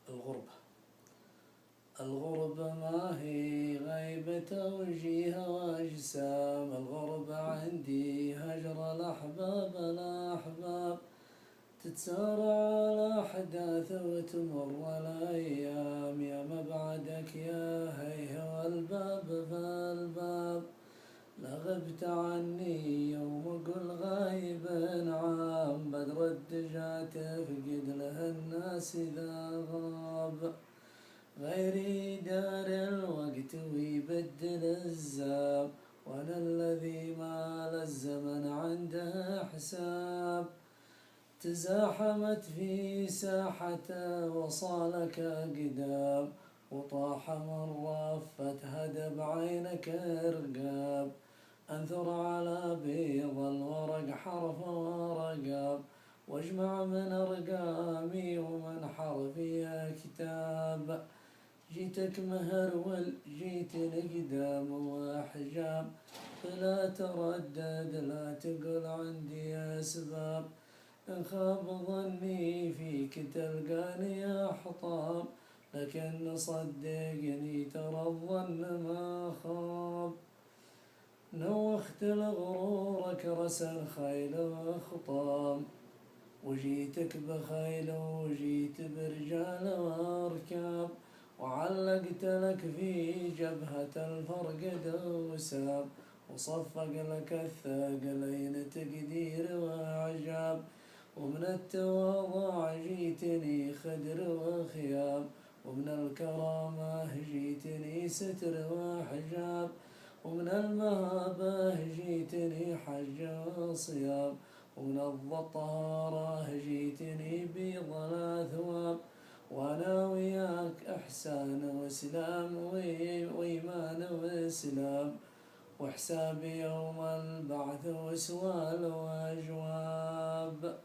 الغربة. الغربة ما هي غيبة توجيه وأجسام، الغربة عندي هجر الأحباب تتسارع الأحداث وتمر الأيام، يا مبعدك يا هيه والباب فالباب، لا غبت عني يوم قل غايب عام، بدر الدجى تفقد له الناس إذا غاب، غيري دار الوقت ويبدل الزاب، وانا الذي ما للزمن عنده حساب، تزاحمت في ساحته وصالك أقدام، وطاح من رفت هدب عينك رقاب، أنثر على بيض الورق حرف ورقاب، واجمع من أرقامي ومن حرفي كتاب، جيتك مهرول جيت الإقدام وأحجام، فلا تردد لا تقل عندي أسباب، إن خاب ظني فيك تلقاني أحطام، لكن صدقني ترى الظن ما خاب، نوخت لغرورك رسى الخيل وخطام، وجيتك بخيل وجيت برجال واركاب، وعلقت لك في جبهة الفرق دوساب، وصفق لك الثقلين تقدير وعجاب، ومن التواضع جيتني خدر وخياب، ومن الكرامة جيتني ستر وحجاب، ومن المهابة جيتني حج وصيام، ومن الطهارة جيتني بيض الأثواب، وأنا وياك إحسان وإسلام وإيمان وإسلام، وحساب يوم البعث وسؤال وأجواب.